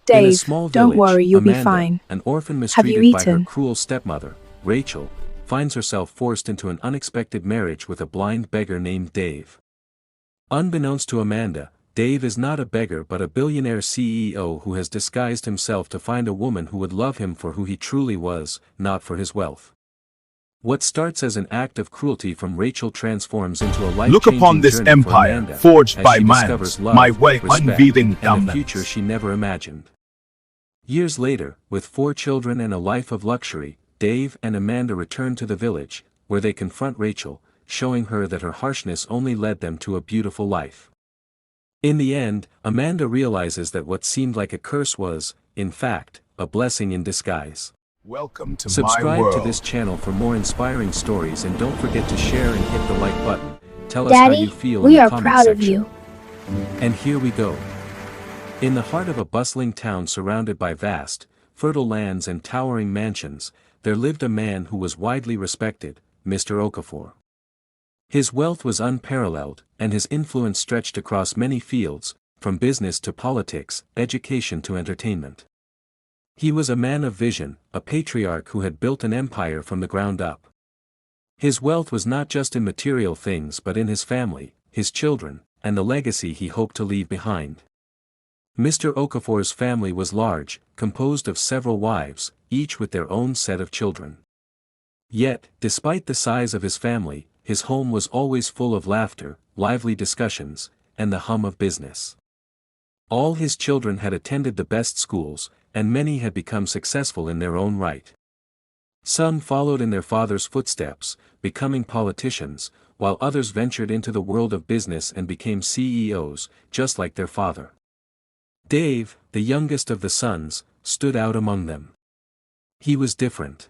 In a Dave, small don't village, worry, you'll be Amanda, fine. an orphan Have you mistreated by her eaten? cruel stepmother, Rachel, finds herself forced into an unexpected marriage with a blind beggar named Dave. Unbeknownst to Amanda, Dave is not a beggar but a billionaire CEO who has disguised himself to find a woman who would love him for who he truly was, not for his wealth. What starts as an act of cruelty from Rachel transforms into a Look upon life-changing this journey for empire, Amanda, forged as by she minds, discovers my love, way respect, unweaving and a dominance. future she never imagined. Years later, with 4 children and a life of luxury, Dave and Amanda return to the village, where they confront Rachel, showing her that her harshness only led them to a beautiful life. In the end, Amanda realizes that what seemed like a curse was, in fact, a blessing in disguise. Welcome to my Subscribe to world. this channel for more inspiring stories and don't forget to share and hit the like button. Tell us how Daddy, you feel in we the are comment proud of section. you. And here we go. In the heart of a bustling town surrounded by vast, fertile lands and towering mansions, there lived a man who was widely respected, Mr. Okafor. His wealth was unparalleled, and his influence stretched across many fields, from business to politics, education to entertainment. He was a man of vision, a patriarch who had built an empire from the ground up. His wealth was not just in material things but in his family, his children, and the legacy he hoped to leave behind. Mr. Okafor's family was large, composed of several wives, each with their own set of children. Yet, despite the size of his family, his home was always full of laughter, lively discussions, and the hum of business. All his children had attended the best schools, and many had become successful in their own right. Some followed in their father's footsteps, becoming politicians, while others ventured into the world of business and became CEOs, just like their father. Dave, the youngest of the sons, stood out among them. He was different.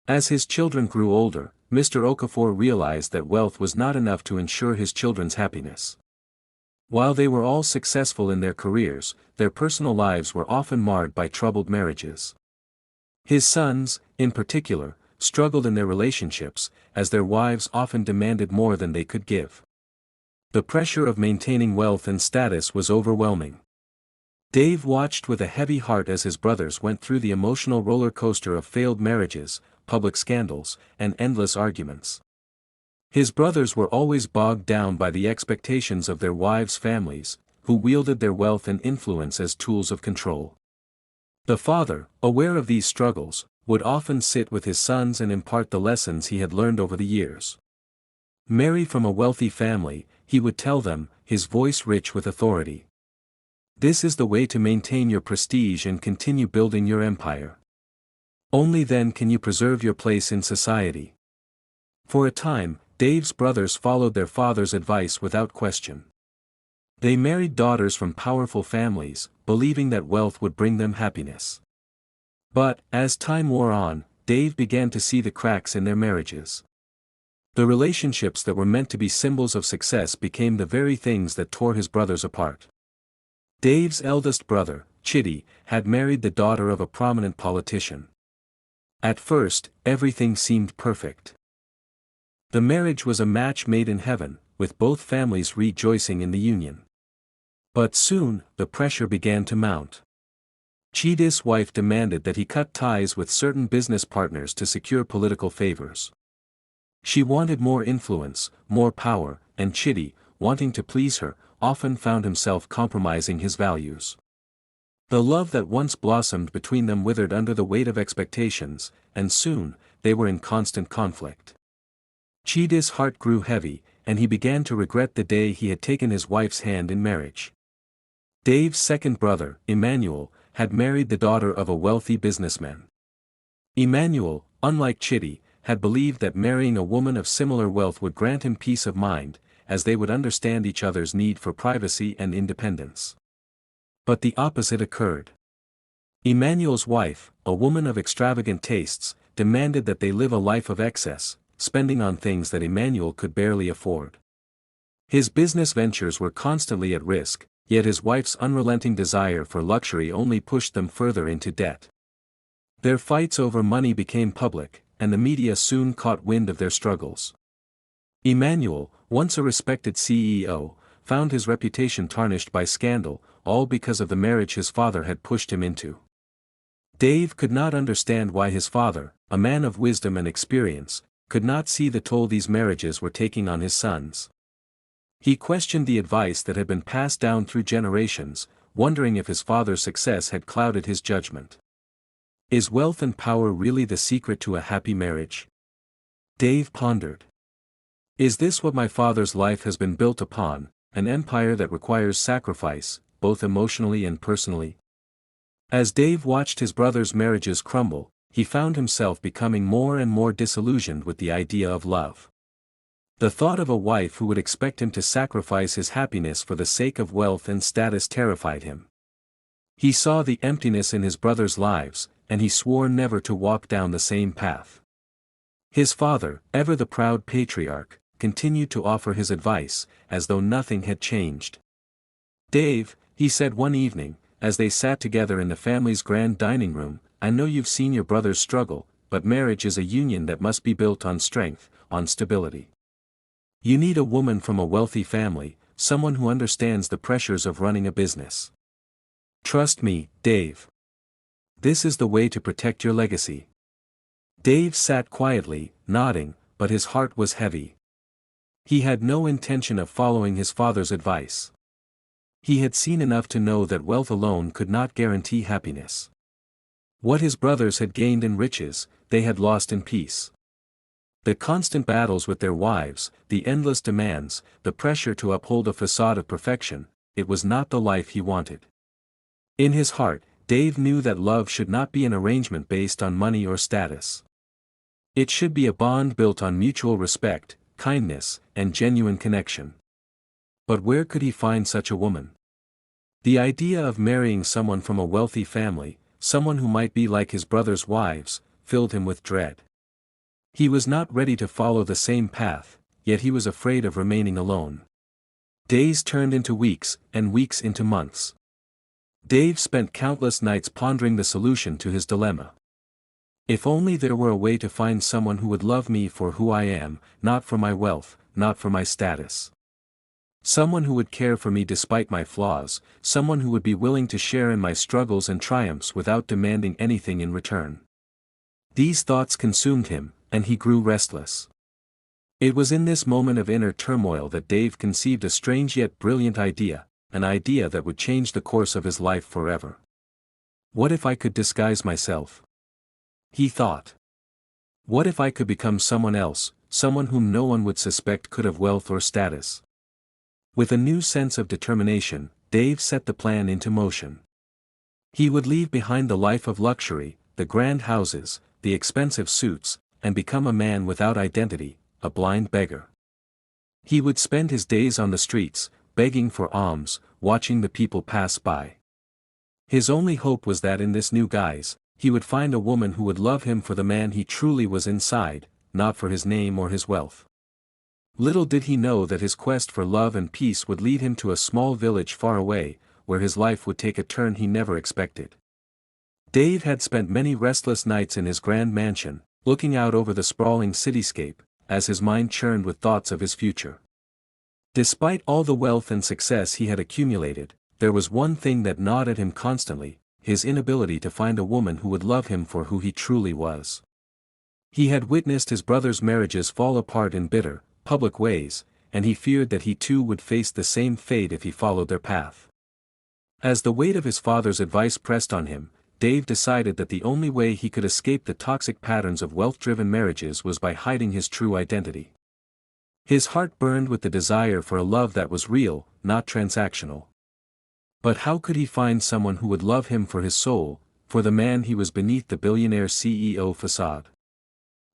As his children grew older, Mr. Okafor realized that wealth was not enough to ensure his children's happiness. While they were all successful in their careers, their personal lives were often marred by troubled marriages. His sons, in particular, struggled in their relationships, as their wives often demanded more than they could give. The pressure of maintaining wealth and status was overwhelming. Dave watched with a heavy heart as his brothers went through the emotional roller coaster of failed marriages, public scandals, and endless arguments. His brothers were always bogged down by the expectations of their wives' families, who wielded their wealth and influence as tools of control. The father, aware of these struggles, would often sit with his sons and impart the lessons he had learned over the years. Marry from a wealthy family, he would tell them, his voice rich with authority. This is the way to maintain your prestige and continue building your empire. Only then can you preserve your place in society. For a time, Dave's brothers followed their father's advice without question. They married daughters from powerful families, believing that wealth would bring them happiness. But, as time wore on, Dave began to see the cracks in their marriages. The relationships that were meant to be symbols of success became the very things that tore his brothers apart. Dave's eldest brother, Chitty, had married the daughter of a prominent politician. At first, everything seemed perfect. The marriage was a match made in heaven, with both families rejoicing in the union. But soon, the pressure began to mount. Chitty's wife demanded that he cut ties with certain business partners to secure political favors. She wanted more influence, more power, and Chitty, wanting to please her, often found himself compromising his values. The love that once blossomed between them withered under the weight of expectations, and soon, they were in constant conflict. Chitty's heart grew heavy, and he began to regret the day he had taken his wife's hand in marriage. Dave's second brother, Emmanuel, had married the daughter of a wealthy businessman. Emmanuel, unlike Chitty, had believed that marrying a woman of similar wealth would grant him peace of mind, as they would understand each other's need for privacy and independence. But the opposite occurred. Emmanuel's wife, a woman of extravagant tastes, demanded that they live a life of excess, spending on things that Emmanuel could barely afford. His business ventures were constantly at risk, yet his wife's unrelenting desire for luxury only pushed them further into debt. Their fights over money became public, and the media soon caught wind of their struggles. Emmanuel, once a respected CEO, found his reputation tarnished by scandal, all because of the marriage his father had pushed him into. Dave could not understand why his father, a man of wisdom and experience, could not see the toll these marriages were taking on his sons. He questioned the advice that had been passed down through generations, wondering if his father's success had clouded his judgment. Is wealth and power really the secret to a happy marriage? Dave pondered. Is this what my father's life has been built upon, an empire that requires sacrifice, both emotionally and personally? As Dave watched his brothers' marriages crumble, he found himself becoming more and more disillusioned with the idea of love. The thought of a wife who would expect him to sacrifice his happiness for the sake of wealth and status terrified him. He saw the emptiness in his brothers' lives, and he swore never to walk down the same path. His father, ever the proud patriarch, continued to offer his advice, as though nothing had changed. "Dave," he said one evening, as they sat together in the family's grand dining room, "I know you've seen your brothers struggle, but marriage is a union that must be built on strength, on stability. You need a woman from a wealthy family, someone who understands the pressures of running a business. Trust me, Dave. This is the way to protect your legacy." Dave sat quietly, nodding, but his heart was heavy. He had no intention of following his father's advice. He had seen enough to know that wealth alone could not guarantee happiness. What his brothers had gained in riches, they had lost in peace. The constant battles with their wives, the endless demands, the pressure to uphold a facade of perfection, it was not the life he wanted. In his heart, Dave knew that love should not be an arrangement based on money or status. It should be a bond built on mutual respect, kindness, and genuine connection. But where could he find such a woman? The idea of marrying someone from a wealthy family, someone who might be like his brothers' wives, filled him with dread. He was not ready to follow the same path, yet he was afraid of remaining alone. Days turned into weeks, and weeks into months. Dave spent countless nights pondering the solution to his dilemma. If only there were a way to find someone who would love me for who I am, not for my wealth, not for my status. Someone who would care for me despite my flaws, someone who would be willing to share in my struggles and triumphs without demanding anything in return. These thoughts consumed him, and he grew restless. It was in this moment of inner turmoil that Dave conceived a strange yet brilliant idea, an idea that would change the course of his life forever. What if I could disguise myself? He thought. What if I could become someone else, someone whom no one would suspect could have wealth or status? With a new sense of determination, Dave set the plan into motion. He would leave behind the life of luxury, the grand houses, the expensive suits, and become a man without identity, a blind beggar. He would spend his days on the streets, begging for alms, watching the people pass by. His only hope was that in this new guise, he would find a woman who would love him for the man he truly was inside, not for his name or his wealth. Little did he know that his quest for love and peace would lead him to a small village far away, where his life would take a turn he never expected. Dave had spent many restless nights in his grand mansion, looking out over the sprawling cityscape, as his mind churned with thoughts of his future. Despite all the wealth and success he had accumulated, there was one thing that gnawed at him constantly, his inability to find a woman who would love him for who he truly was. He had witnessed his brothers' marriages fall apart in bitter, public ways, and he feared that he too would face the same fate if he followed their path. As the weight of his father's advice pressed on him, Dave decided that the only way he could escape the toxic patterns of wealth-driven marriages was by hiding his true identity. His heart burned with the desire for a love that was real, not transactional. But how could he find someone who would love him for his soul, for the man he was beneath the billionaire CEO facade?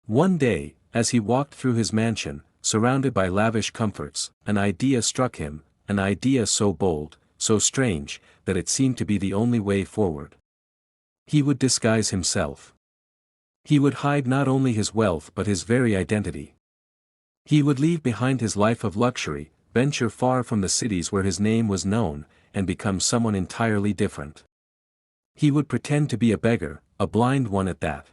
One day, as he walked through his mansion, surrounded by lavish comforts, an idea struck him, an idea so bold, so strange, that it seemed to be the only way forward. He would disguise himself. He would hide not only his wealth but his very identity. He would leave behind his life of luxury, venture far from the cities where his name was known, and become someone entirely different. He would pretend to be a beggar, a blind one at that.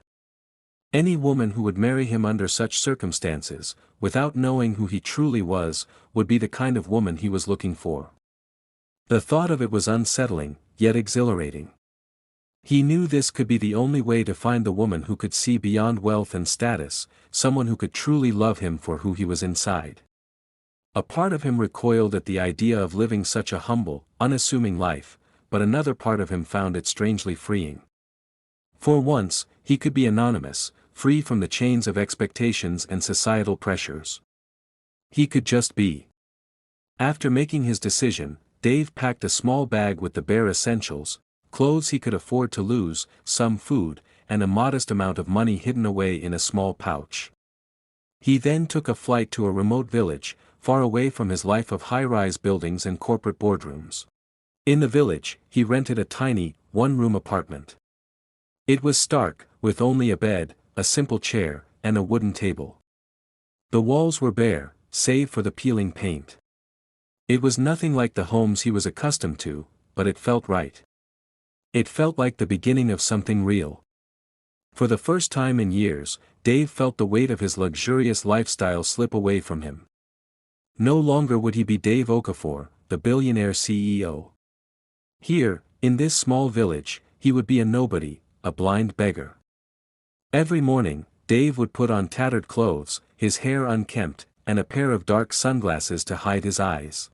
Any woman who would marry him under such circumstances, without knowing who he truly was, would be the kind of woman he was looking for. The thought of it was unsettling, yet exhilarating. He knew this could be the only way to find the woman who could see beyond wealth and status, someone who could truly love him for who he was inside. A part of him recoiled at the idea of living such a humble, unassuming life, but another part of him found it strangely freeing. For once, he could be anonymous, free from the chains of expectations and societal pressures. He could just be. After making his decision, Dave packed a small bag with the bare essentials, clothes he could afford to lose, some food, and a modest amount of money hidden away in a small pouch. He then took a flight to a remote village, far away from his life of high-rise buildings and corporate boardrooms. In the village, he rented a tiny, one-room apartment. It was stark, with only a bed, a simple chair, and a wooden table. The walls were bare, save for the peeling paint. It was nothing like the homes he was accustomed to, but it felt right. It felt like the beginning of something real. For the first time in years, Dave felt the weight of his luxurious lifestyle slip away from him. No longer would he be Dave Okafor, the billionaire CEO. Here, in this small village, he would be a nobody, a blind beggar. Every morning, Dave would put on tattered clothes, his hair unkempt, and a pair of dark sunglasses to hide his eyes.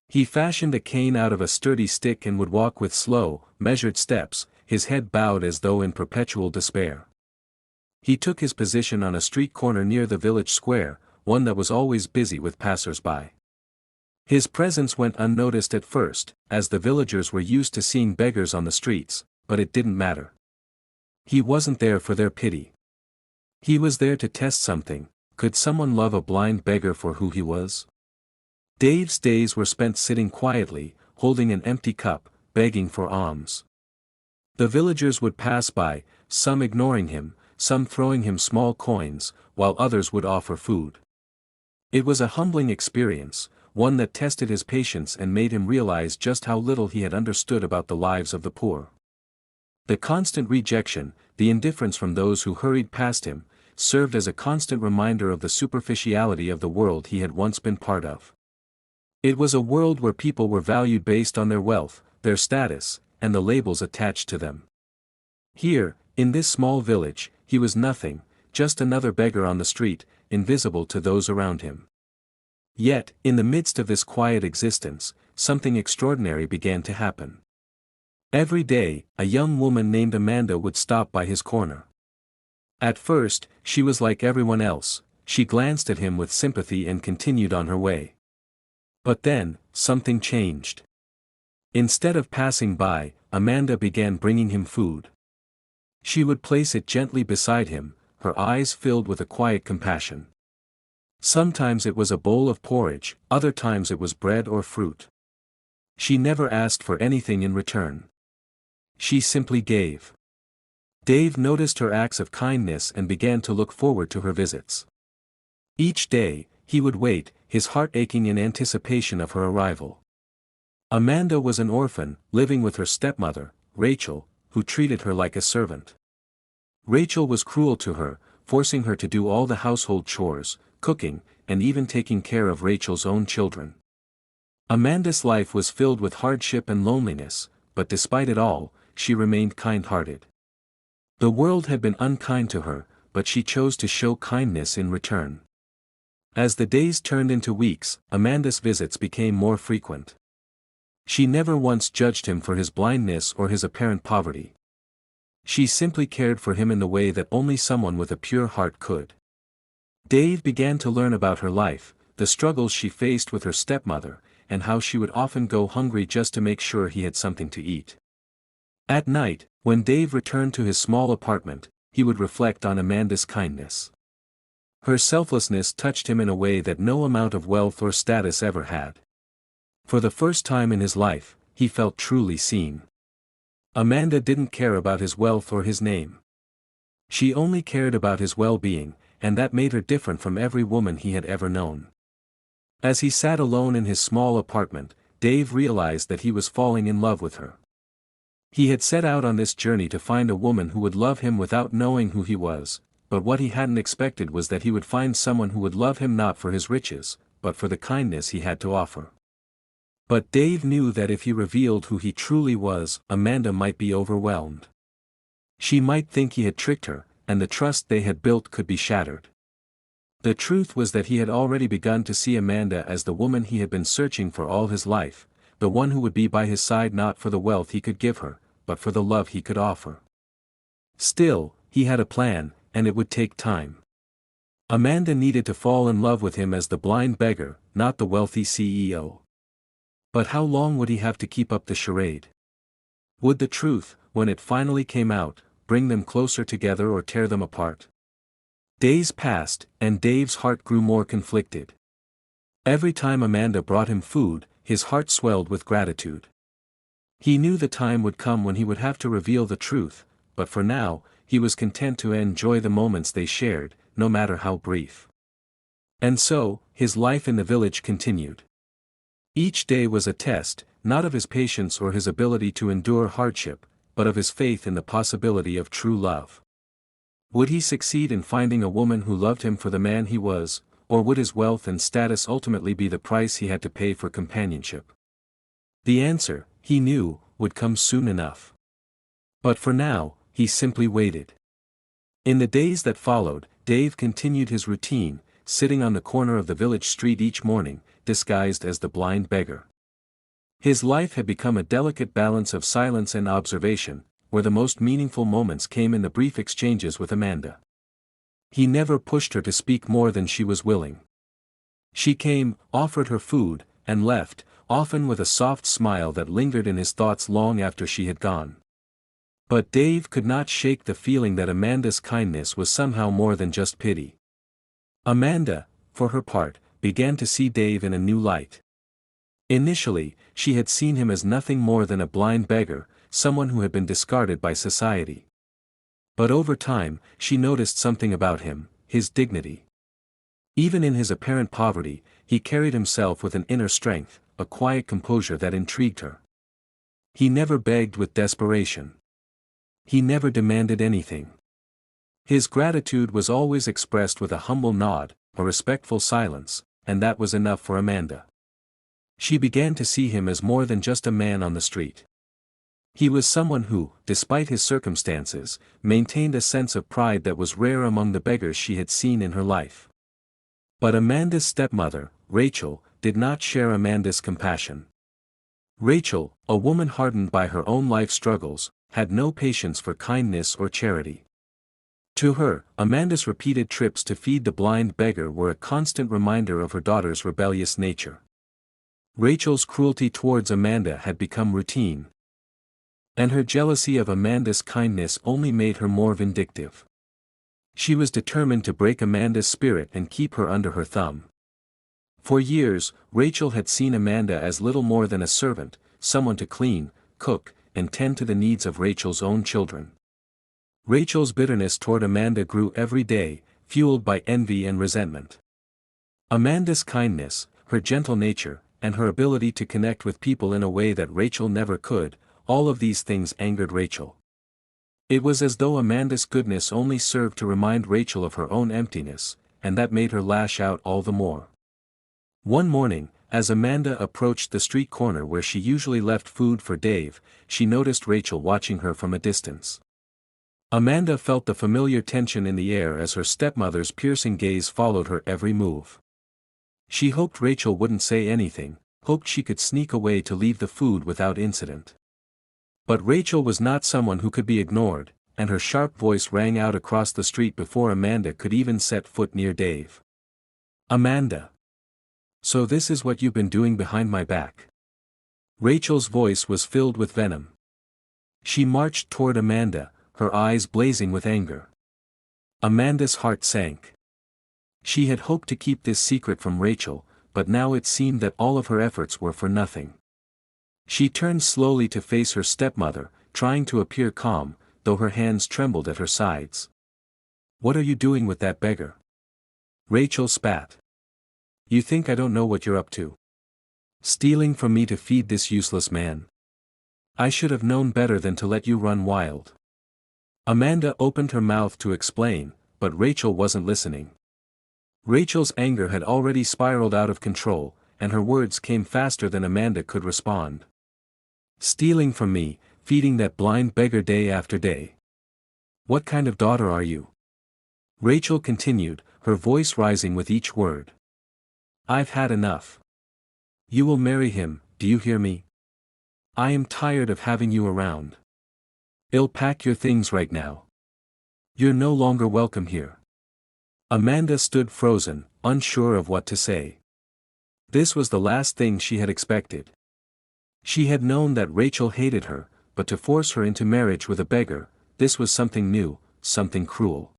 He fashioned a cane out of a sturdy stick and would walk with slow, measured steps, his head bowed as though in perpetual despair. He took his position on a street corner near the village square, one that was always busy with passers-by. His presence went unnoticed at first, as the villagers were used to seeing beggars on the streets, but it didn't matter. He wasn't there for their pity. He was there to test something: could someone love a blind beggar for who he was? Dave's days were spent sitting quietly, holding an empty cup, begging for alms. The villagers would pass by, some ignoring him, some throwing him small coins, while others would offer food. It was a humbling experience, one that tested his patience and made him realize just how little he had understood about the lives of the poor. The constant rejection, the indifference from those who hurried past him, served as a constant reminder of the superficiality of the world he had once been part of. It was a world where people were valued based on their wealth, their status, and the labels attached to them. Here, in this small village, he was nothing, just another beggar on the street, invisible to those around him. Yet, in the midst of this quiet existence, something extraordinary began to happen. Every day, a young woman named Amanda would stop by his corner. At first, she was like everyone else, she glanced at him with sympathy and continued on her way. But then, something changed. Instead of passing by, Amanda began bringing him food. She would place it gently beside him, her eyes filled with a quiet compassion. Sometimes it was a bowl of porridge, other times it was bread or fruit. She never asked for anything in return. She simply gave. Dave noticed her acts of kindness and began to look forward to her visits. Each day, he would wait, his heart aching in anticipation of her arrival. Amanda was an orphan, living with her stepmother, Rachel, who treated her like a servant. Rachel was cruel to her, forcing her to do all the household chores, cooking, and even taking care of Rachel's own children. Amanda's life was filled with hardship and loneliness, but despite it all, she remained kind-hearted. The world had been unkind to her, but she chose to show kindness in return. As the days turned into weeks, Amanda's visits became more frequent. She never once judged him for his blindness or his apparent poverty. She simply cared for him in the way that only someone with a pure heart could. Dave began to learn about her life, the struggles she faced with her stepmother, and how she would often go hungry just to make sure he had something to eat. At night, when Dave returned to his small apartment, he would reflect on Amanda's kindness. Her selflessness touched him in a way that no amount of wealth or status ever had. For the first time in his life, he felt truly seen. Amanda didn't care about his wealth or his name. She only cared about his well-being, and that made her different from every woman he had ever known. As he sat alone in his small apartment, Dave realized that he was falling in love with her. He had set out on this journey to find a woman who would love him without knowing who he was, but what he hadn't expected was that he would find someone who would love him not for his riches, but for the kindness he had to offer. But Dave knew that if he revealed who he truly was, Amanda might be overwhelmed. She might think he had tricked her, and the trust they had built could be shattered. The truth was that he had already begun to see Amanda as the woman he had been searching for all his life, the one who would be by his side not for the wealth he could give her, but for the love he could offer. Still, he had a plan, and it would take time. Amanda needed to fall in love with him as the blind beggar, not the wealthy CEO. But how long would he have to keep up the charade? Would the truth, when it finally came out, bring them closer together or tear them apart? Days passed, and Dave's heart grew more conflicted. Every time Amanda brought him food, his heart swelled with gratitude. He knew the time would come when he would have to reveal the truth, but for now, he was content to enjoy the moments they shared, no matter how brief. And so, his life in the village continued. Each day was a test, not of his patience or his ability to endure hardship, but of his faith in the possibility of true love. Would he succeed in finding a woman who loved him for the man he was, or would his wealth and status ultimately be the price he had to pay for companionship? The answer, he knew, would come soon enough. But for now, he simply waited. In the days that followed, Dave continued his routine, sitting on the corner of the village street each morning, disguised as the blind beggar. His life had become a delicate balance of silence and observation, where the most meaningful moments came in the brief exchanges with Amanda. He never pushed her to speak more than she was willing. She came, offered her food, and left, often with a soft smile that lingered in his thoughts long after she had gone. But Dave could not shake the feeling that Amanda's kindness was somehow more than just pity. Amanda, for her part, began to see Dave in a new light. Initially, she had seen him as nothing more than a blind beggar, someone who had been discarded by society. But over time, she noticed something about him, his dignity. Even in his apparent poverty, he carried himself with an inner strength, a quiet composure that intrigued her. He never begged with desperation. He never demanded anything. His gratitude was always expressed with a humble nod, a respectful silence, and that was enough for Amanda. She began to see him as more than just a man on the street. He was someone who, despite his circumstances, maintained a sense of pride that was rare among the beggars she had seen in her life. But Amanda's stepmother, Rachel, did not share Amanda's compassion. Rachel, a woman hardened by her own life struggles, had no patience for kindness or charity. To her, Amanda's repeated trips to feed the blind beggar were a constant reminder of her daughter's rebellious nature. Rachel's cruelty towards Amanda had become routine. And her jealousy of Amanda's kindness only made her more vindictive. She was determined to break Amanda's spirit and keep her under her thumb. For years, Rachel had seen Amanda as little more than a servant, someone to clean, cook, and tend to the needs of Rachel's own children. Rachel's bitterness toward Amanda grew every day, fueled by envy and resentment. Amanda's kindness, her gentle nature, and her ability to connect with people in a way that Rachel never could, all of these things angered Rachel. It was as though Amanda's goodness only served to remind Rachel of her own emptiness, and that made her lash out all the more. One morning, as Amanda approached the street corner where she usually left food for Dave, she noticed Rachel watching her from a distance. Amanda felt the familiar tension in the air as her stepmother's piercing gaze followed her every move. She hoped Rachel wouldn't say anything, hoped she could sneak away to leave the food without incident. But Rachel was not someone who could be ignored, and her sharp voice rang out across the street before Amanda could even set foot near Dave. "Amanda! So this is what you've been doing behind my back." Rachel's voice was filled with venom. She marched toward Amanda, her eyes blazing with anger. Amanda's heart sank. She had hoped to keep this secret from Rachel, but now it seemed that all of her efforts were for nothing. She turned slowly to face her stepmother, trying to appear calm, though her hands trembled at her sides. "What are you doing with that beggar?" Rachel spat. "You think I don't know what you're up to? Stealing from me to feed this useless man? I should have known better than to let you run wild." Amanda opened her mouth to explain, but Rachel wasn't listening. Rachel's anger had already spiraled out of control, and her words came faster than Amanda could respond. "Stealing from me, feeding that blind beggar day after day. What kind of daughter are you?" Rachel continued, her voice rising with each word. "I've had enough. You will marry him, do you hear me? I am tired of having you around. I'll pack your things right now. You're no longer welcome here." Amanda stood frozen, unsure of what to say. This was the last thing she had expected. She had known that Rachel hated her, but to force her into marriage with a beggar, this was something new, something cruel.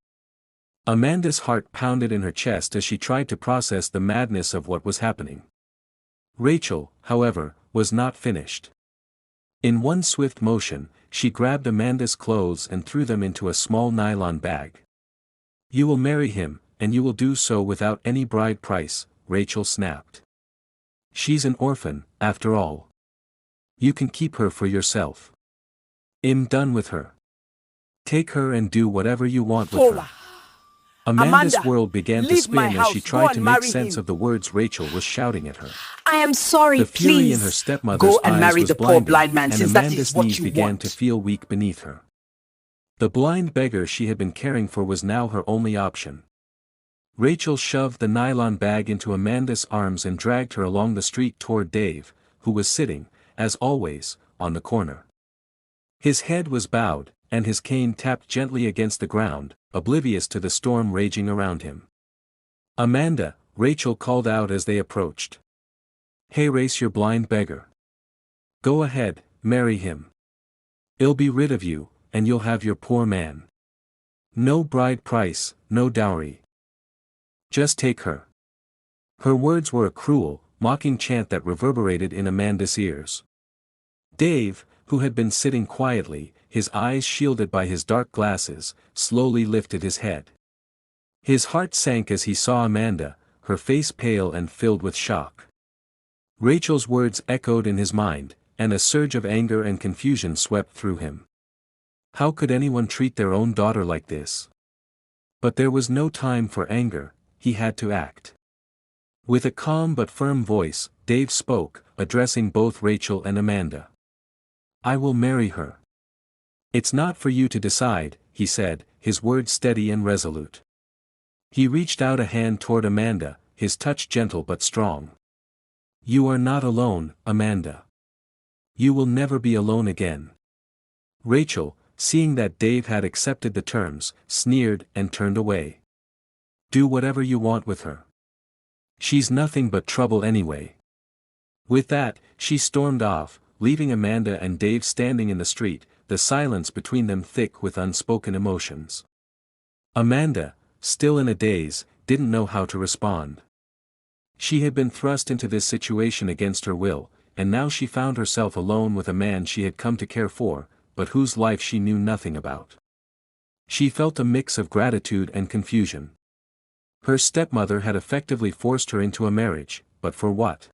Amanda's heart pounded in her chest as she tried to process the madness of what was happening. Rachel, however, was not finished. In one swift motion, she grabbed Amanda's clothes and threw them into a small nylon bag. "You will marry him, and you will do so without any bride price," Rachel snapped. "She's an orphan, after all. You can keep her for yourself. I'm done with her. Take her and do whatever you want with her." Amanda's world began to spin as she tried to make sense of the words Rachel was shouting at her. "I am sorry, The fury please. in her stepmother's eyes was blinding, and Amanda's knees began to feel weak beneath her. The blind beggar she had been caring for was now her only option. Rachel shoved the nylon bag into Amanda's arms and dragged her along the street toward Dave, who was sitting, as always, on the corner. His head was bowed, and his cane tapped gently against the ground, oblivious to the storm raging around him. "Amanda," Rachel called out as they approached. "Hey, race your blind beggar. Go ahead, marry him. I'll be rid of you, and you'll have your poor man. No bride price, no dowry. Just take her." Her words were a cruel, mocking chant that reverberated in Amanda's ears. Dave, who had been sitting quietly, his eyes shielded by his dark glasses, slowly lifted his head. His heart sank as he saw Amanda, her face pale and filled with shock. Rachel's words echoed in his mind, and a surge of anger and confusion swept through him. How could anyone treat their own daughter like this? But there was no time for anger, he had to act. With a calm but firm voice, Dave spoke, addressing both Rachel and Amanda. "I will marry her. It's not for you to decide," he said, his words steady and resolute. He reached out a hand toward Amanda, his touch gentle but strong. "You are not alone, Amanda. You will never be alone again." Rachel, seeing that Dave had accepted the terms, sneered and turned away. "Do whatever you want with her. She's nothing but trouble anyway." With that, she stormed off, leaving Amanda and Dave standing in the street, the silence between them thick with unspoken emotions. Amanda, still in a daze, didn't know how to respond. She had been thrust into this situation against her will, and now she found herself alone with a man she had come to care for, but whose life she knew nothing about. She felt a mix of gratitude and confusion. Her stepmother had effectively forced her into a marriage, but for what?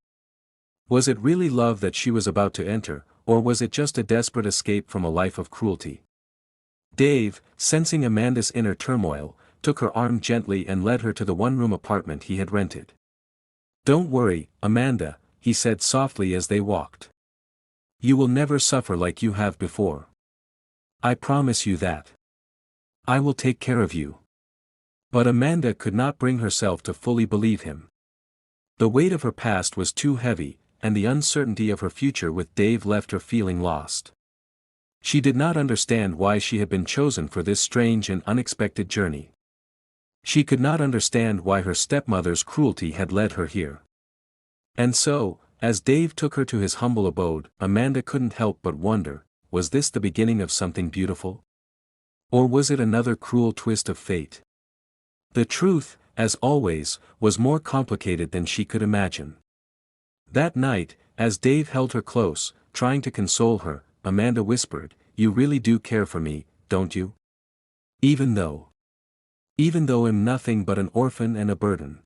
Was it really love that she was about to enter, or was it just a desperate escape from a life of cruelty? Dave, sensing Amanda's inner turmoil, took her arm gently and led her to the one-room apartment he had rented. "Don't worry, Amanda," he said softly as they walked. "You will never suffer like you have before. I promise you that. I will take care of you." But Amanda could not bring herself to fully believe him. The weight of her past was too heavy, and the uncertainty of her future with Dave left her feeling lost. She did not understand why she had been chosen for this strange and unexpected journey. She could not understand why her stepmother's cruelty had led her here. And so, as Dave took her to his humble abode, Amanda couldn't help but wonder, was this the beginning of something beautiful? Or was it another cruel twist of fate? The truth, as always, was more complicated than she could imagine. That night, as Dave held her close, trying to console her, Amanda whispered, "You really do care for me, don't you? Even though I'm nothing but an orphan and a burden."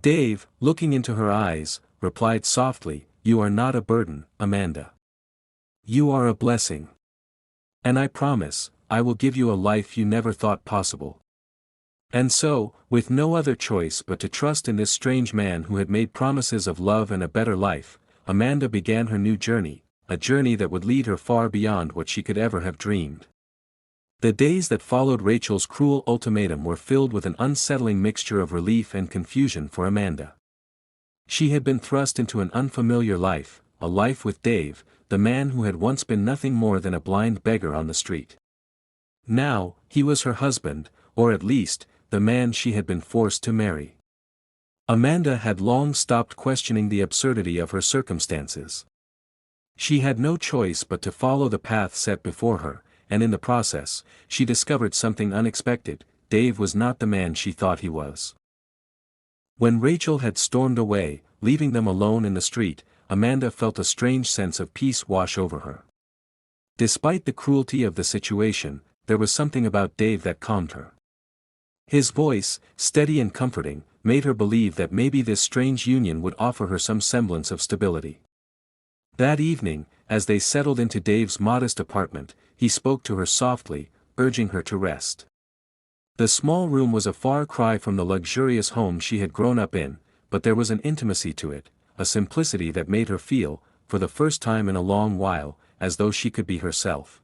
Dave, looking into her eyes, replied softly, "You are not a burden, Amanda. You are a blessing. And I promise, I will give you a life you never thought possible." And so, with no other choice but to trust in this strange man who had made promises of love and a better life, Amanda began her new journey, a journey that would lead her far beyond what she could ever have dreamed. The days that followed Rachel's cruel ultimatum were filled with an unsettling mixture of relief and confusion for Amanda. She had been thrust into an unfamiliar life, a life with Dave, the man who had once been nothing more than a blind beggar on the street. Now, he was her husband, or at least, the man she had been forced to marry. Amanda had long stopped questioning the absurdity of her circumstances. She had no choice but to follow the path set before her, and in the process, she discovered something unexpected: Dave was not the man she thought he was. When Rachel had stormed away, leaving them alone in the street, Amanda felt a strange sense of peace wash over her. Despite the cruelty of the situation, there was something about Dave that calmed her. His voice, steady and comforting, made her believe that maybe this strange union would offer her some semblance of stability. That evening, as they settled into Dave's modest apartment, he spoke to her softly, urging her to rest. The small room was a far cry from the luxurious home she had grown up in, but there was an intimacy to it, a simplicity that made her feel, for the first time in a long while, as though she could be herself.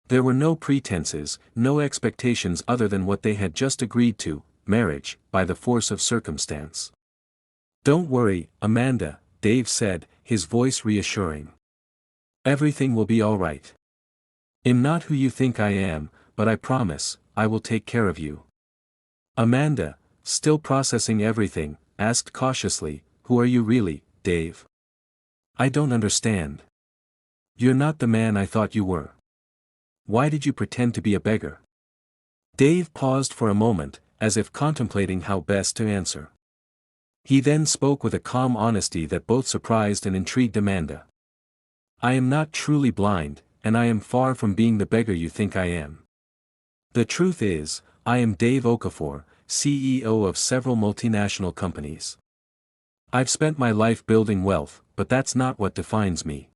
There were no pretenses, no expectations other than what they had just agreed to: marriage, by the force of circumstance. "Don't worry, Amanda," Dave said, his voice reassuring. "Everything will be all right. I'm not who you think I am, but I promise, I will take care of you." Amanda, still processing everything, asked cautiously, "Who are you really, Dave? I don't understand. You're not the man I thought you were. Why did you pretend to be a beggar?" Dave paused for a moment, as if contemplating how best to answer. He then spoke with a calm honesty that both surprised and intrigued Amanda. "I am not truly blind, and I am far from being the beggar you think I am. The truth is, I am Dave Okafor, CEO of several multinational companies. I've spent my life building wealth, but that's not what defines me.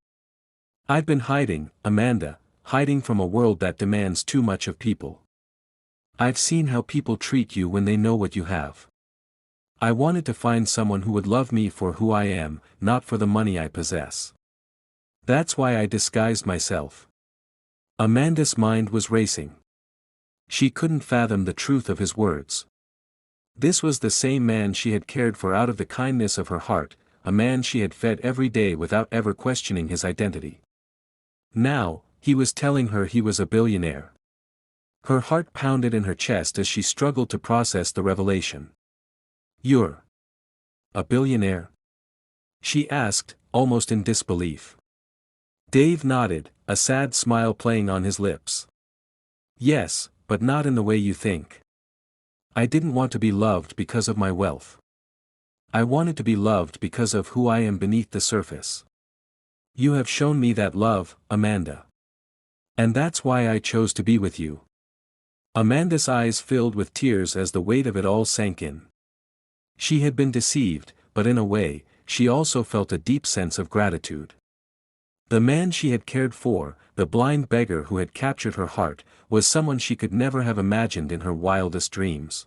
I've been hiding, Amanda, hiding from a world that demands too much of people. I've seen how people treat you when they know what you have. I wanted to find someone who would love me for who I am, not for the money I possess. That's why I disguised myself." Amanda's mind was racing. She couldn't fathom the truth of his words. This was the same man she had cared for out of the kindness of her heart, a man she had fed every day without ever questioning his identity. Now, he was telling her he was a billionaire. Her heart pounded in her chest as she struggled to process the revelation. "You're a billionaire?" she asked, almost in disbelief. Dave nodded, a sad smile playing on his lips. "Yes, but not in the way you think. I didn't want to be loved because of my wealth. I wanted to be loved because of who I am beneath the surface. You have shown me that love, Amanda. And that's why I chose to be with you." Amanda's eyes filled with tears as the weight of it all sank in. She had been deceived, but in a way, she also felt a deep sense of gratitude. The man she had cared for, the blind beggar who had captured her heart, was someone she could never have imagined in her wildest dreams.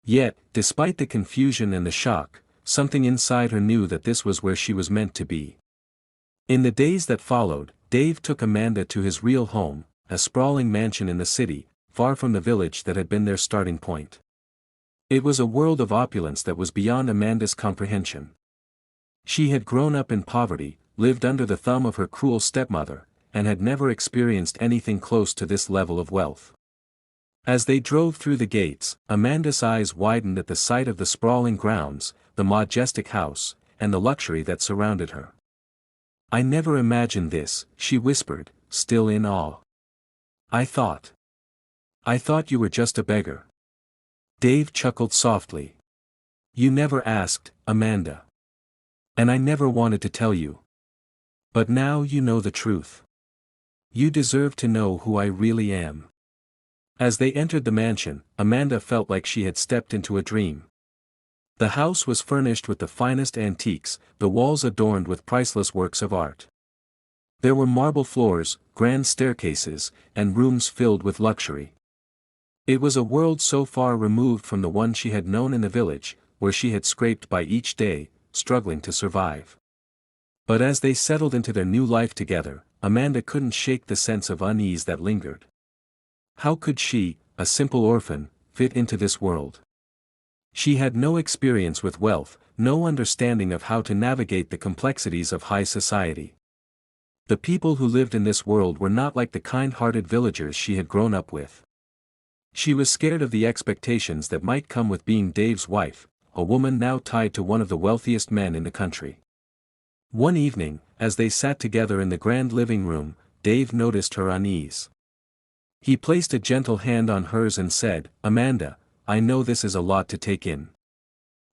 Yet, despite the confusion and the shock, something inside her knew that this was where she was meant to be. In the days that followed, Dave took Amanda to his real home, a sprawling mansion in the city, far from the village that had been their starting point. It was a world of opulence that was beyond Amanda's comprehension. She had grown up in poverty, lived under the thumb of her cruel stepmother, and had never experienced anything close to this level of wealth. As they drove through the gates, Amanda's eyes widened at the sight of the sprawling grounds, the majestic house, and the luxury that surrounded her. "I never imagined this," she whispered, still in awe. I thought you were just a beggar." Dave chuckled softly. "You never asked, Amanda. And I never wanted to tell you. But now you know the truth. You deserve to know who I really am." As they entered the mansion, Amanda felt like she had stepped into a dream. The house was furnished with the finest antiques, the walls adorned with priceless works of art. There were marble floors, grand staircases, and rooms filled with luxury. It was a world so far removed from the one she had known in the village, where she had scraped by each day, struggling to survive. But as they settled into their new life together, Amanda couldn't shake the sense of unease that lingered. How could she, a simple orphan, fit into this world? She had no experience with wealth, no understanding of how to navigate the complexities of high society. The people who lived in this world were not like the kind-hearted villagers she had grown up with. She was scared of the expectations that might come with being Dave's wife, a woman now tied to one of the wealthiest men in the country. One evening, as they sat together in the grand living room, Dave noticed her unease. He placed a gentle hand on hers and said, "Amanda, I know this is a lot to take in.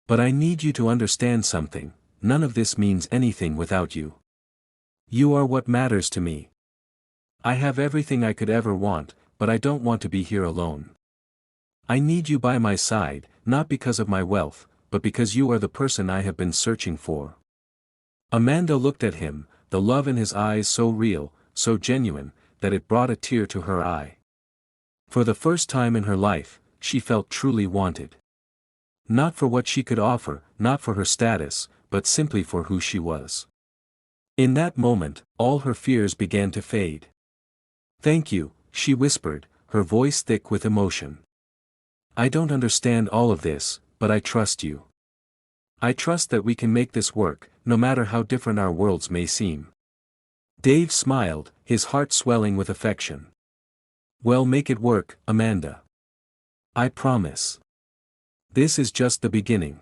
But I need you to understand something, none of this means anything without you. You are what matters to me. I have everything I could ever want, but I don't want to be here alone. I need you by my side, not because of my wealth, but because you are the person I have been searching for." Amanda looked at him, the love in his eyes so real, so genuine, that it brought a tear to her eye. For the first time in her life, she felt truly wanted. Not for what she could offer, not for her status, but simply for who she was. In that moment, all her fears began to fade. "Thank you," she whispered, her voice thick with emotion. "I don't understand all of this, but I trust you. I trust that we can make this work, no matter how different our worlds may seem." Dave smiled, his heart swelling with affection. "Well, make it work, Amanda. I promise. This is just the beginning."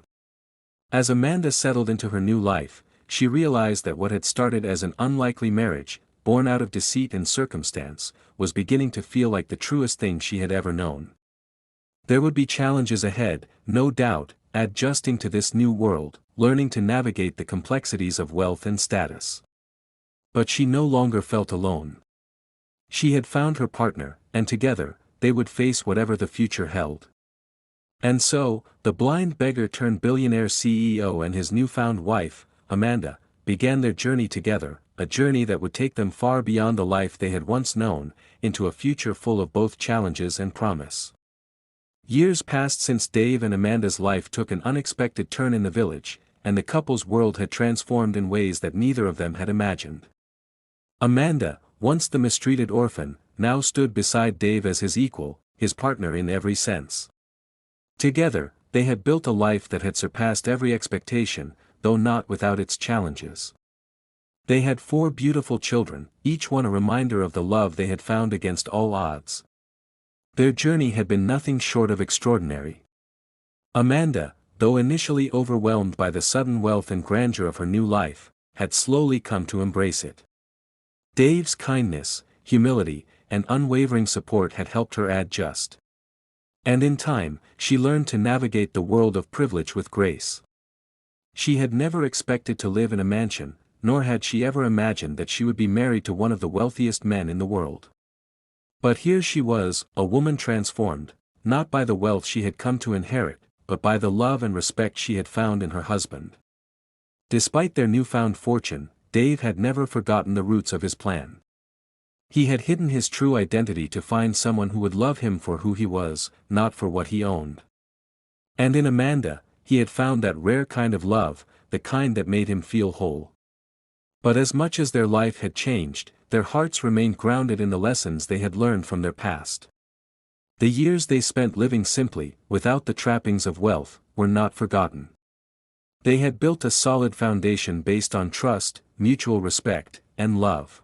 As Amanda settled into her new life, she realized that what had started as an unlikely marriage, born out of deceit and circumstance, was beginning to feel like the truest thing she had ever known. There would be challenges ahead, no doubt, adjusting to this new world, learning to navigate the complexities of wealth and status. But she no longer felt alone. She had found her partner, and together, they would face whatever the future held. And so, the blind beggar turned billionaire CEO and his newfound wife, Amanda, began their journey together, a journey that would take them far beyond the life they had once known, into a future full of both challenges and promise. Years passed since Dave and Amanda's life took an unexpected turn in the village, and the couple's world had transformed in ways that neither of them had imagined. Amanda, once the mistreated orphan, now stood beside Dave as his equal, his partner in every sense. Together, they had built a life that had surpassed every expectation, though not without its challenges. They had 4 beautiful children, each one a reminder of the love they had found against all odds. Their journey had been nothing short of extraordinary. Amanda, though initially overwhelmed by the sudden wealth and grandeur of her new life, had slowly come to embrace it. Dave's kindness, humility, and unwavering support had helped her adjust. And in time, she learned to navigate the world of privilege with grace. She had never expected to live in a mansion, nor had she ever imagined that she would be married to one of the wealthiest men in the world. But here she was, a woman transformed, not by the wealth she had come to inherit, but by the love and respect she had found in her husband. Despite their newfound fortune, Dave had never forgotten the roots of his plan. He had hidden his true identity to find someone who would love him for who he was, not for what he owned. And in Amanda, he had found that rare kind of love, the kind that made him feel whole. But as much as their life had changed, their hearts remained grounded in the lessons they had learned from their past. The years they spent living simply, without the trappings of wealth, were not forgotten. They had built a solid foundation based on trust, mutual respect, and love.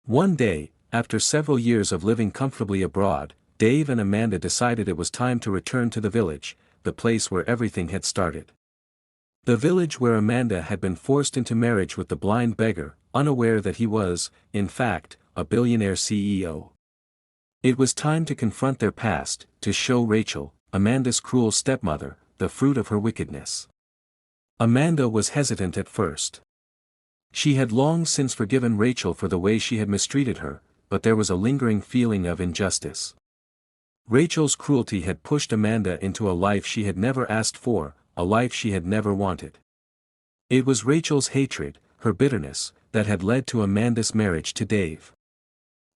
One day, after several years of living comfortably abroad, Dave and Amanda decided it was time to return to the village, the place where everything had started. The village where Amanda had been forced into marriage with the blind beggar, unaware that he was, in fact, a billionaire CEO. It was time to confront their past, to show Rachel, Amanda's cruel stepmother, the fruit of her wickedness. Amanda was hesitant at first. She had long since forgiven Rachel for the way she had mistreated her, but there was a lingering feeling of injustice. Rachel's cruelty had pushed Amanda into a life she had never asked for, a life she had never wanted. It was Rachel's hatred, her bitterness, that had led to Amanda's marriage to Dave.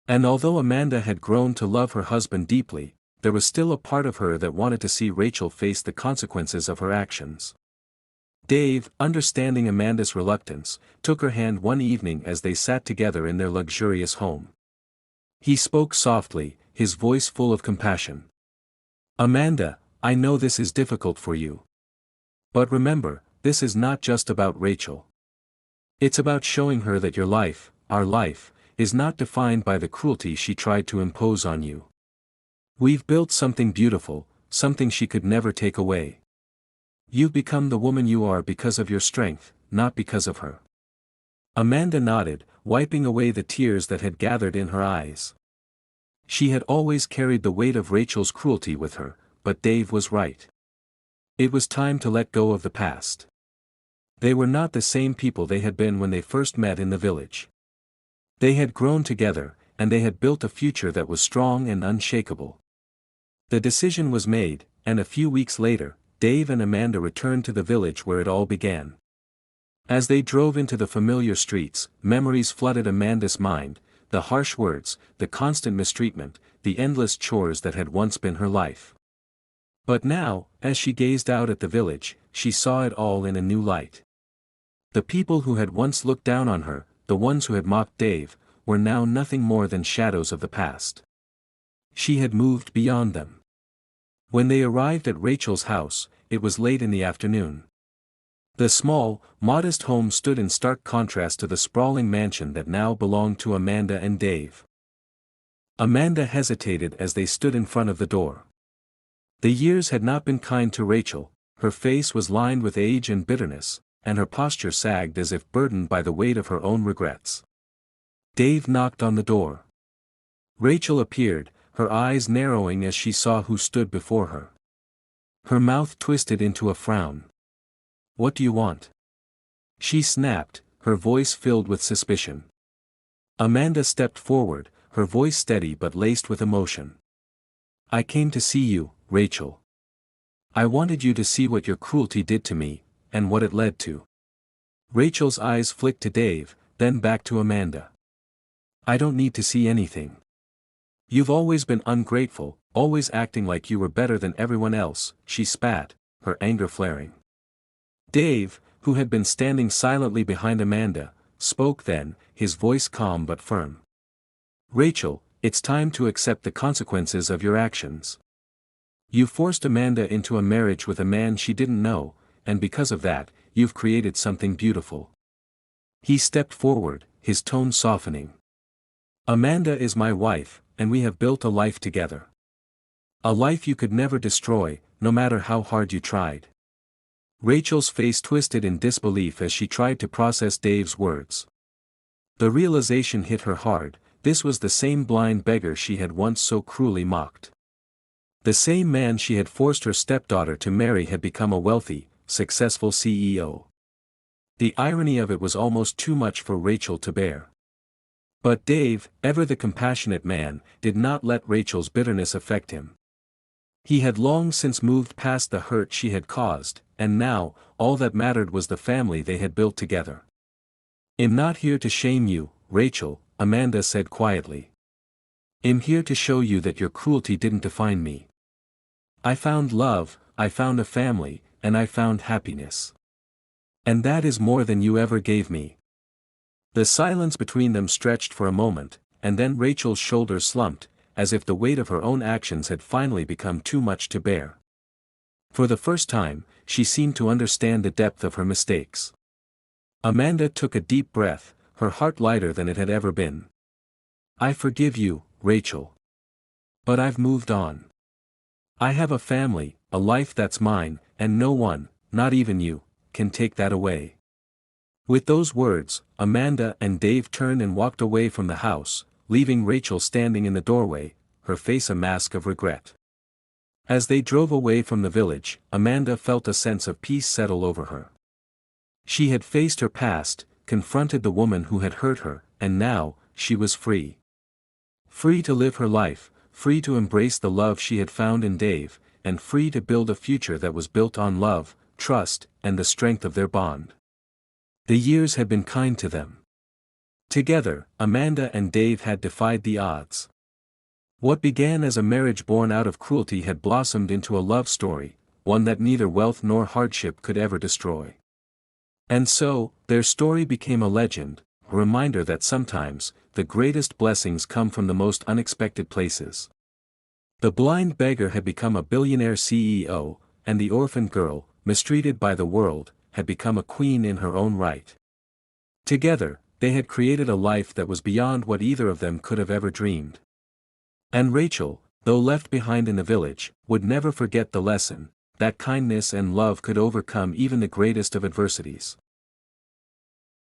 And although Amanda had grown to love her husband deeply, there was still a part of her that wanted to see Rachel face the consequences of her actions. Dave, understanding Amanda's reluctance, took her hand one evening as they sat together in their luxurious home. He spoke softly, his voice full of compassion. "Amanda, I know this is difficult for you. But remember, this is not just about Rachel. It's about showing her that your life, our life, is not defined by the cruelty she tried to impose on you. We've built something beautiful, something she could never take away. You've become the woman you are because of your strength, not because of her." Amanda nodded, wiping away the tears that had gathered in her eyes. She had always carried the weight of Rachel's cruelty with her, but Dave was right. It was time to let go of the past. They were not the same people they had been when they first met in the village. They had grown together, and they had built a future that was strong and unshakable. The decision was made, and a few weeks later, Dave and Amanda returned to the village where it all began. As they drove into the familiar streets, memories flooded Amanda's mind, the harsh words, the constant mistreatment, the endless chores that had once been her life. But now, as she gazed out at the village, she saw it all in a new light. The people who had once looked down on her, the ones who had mocked Dave, were now nothing more than shadows of the past. She had moved beyond them. When they arrived at Rachel's house, it was late in the afternoon. The small, modest home stood in stark contrast to the sprawling mansion that now belonged to Amanda and Dave. Amanda hesitated as they stood in front of the door. The years had not been kind to Rachel, her face was lined with age and bitterness, and her posture sagged as if burdened by the weight of her own regrets. Dave knocked on the door. Rachel appeared, her eyes narrowing as she saw who stood before her. Her mouth twisted into a frown. "What do you want?" she snapped, her voice filled with suspicion. Amanda stepped forward, her voice steady but laced with emotion. "I came to see you, Rachel. I wanted you to see what your cruelty did to me, and what it led to." Rachel's eyes flicked to Dave, then back to Amanda. "I don't need to see anything. You've always been ungrateful, always acting like you were better than everyone else," she spat, her anger flaring. Dave, who had been standing silently behind Amanda, spoke then, his voice calm but firm. "Rachel, it's time to accept the consequences of your actions. You forced Amanda into a marriage with a man she didn't know, and because of that, you've created something beautiful." He stepped forward, his tone softening. "Amanda is my wife, and we have built a life together. A life you could never destroy, no matter how hard you tried." Rachel's face twisted in disbelief as she tried to process Dave's words. The realization hit her hard, this was the same blind beggar she had once so cruelly mocked. The same man she had forced her stepdaughter to marry had become a wealthy, successful CEO. The irony of it was almost too much for Rachel to bear. But Dave, ever the compassionate man, did not let Rachel's bitterness affect him. He had long since moved past the hurt she had caused, and now, all that mattered was the family they had built together. "I'm not here to shame you, Rachel," Amanda said quietly. "I'm here to show you that your cruelty didn't define me. I found love, I found a family, and I found happiness. And that is more than you ever gave me." The silence between them stretched for a moment, and then Rachel's shoulders slumped, as if the weight of her own actions had finally become too much to bear. For the first time, she seemed to understand the depth of her mistakes. Amanda took a deep breath, her heart lighter than it had ever been. "I forgive you, Rachel. But I've moved on. I have a family, a life that's mine, and no one, not even you, can take that away." With those words, Amanda and Dave turned and walked away from the house, leaving Rachel standing in the doorway, her face a mask of regret. As they drove away from the village, Amanda felt a sense of peace settle over her. She had faced her past, confronted the woman who had hurt her, and now, she was free. Free to live her life, free to embrace the love she had found in Dave, and free to build a future that was built on love, trust, and the strength of their bond. The years had been kind to them. Together, Amanda and Dave had defied the odds. What began as a marriage born out of cruelty had blossomed into a love story, one that neither wealth nor hardship could ever destroy. And so, their story became a legend, a reminder that sometimes, the greatest blessings come from the most unexpected places. The blind beggar had become a billionaire CEO, and the orphan girl, mistreated by the world, had become a queen in her own right. Together, they had created a life that was beyond what either of them could have ever dreamed. And Rachel, though left behind in the village, would never forget the lesson, that kindness and love could overcome even the greatest of adversities.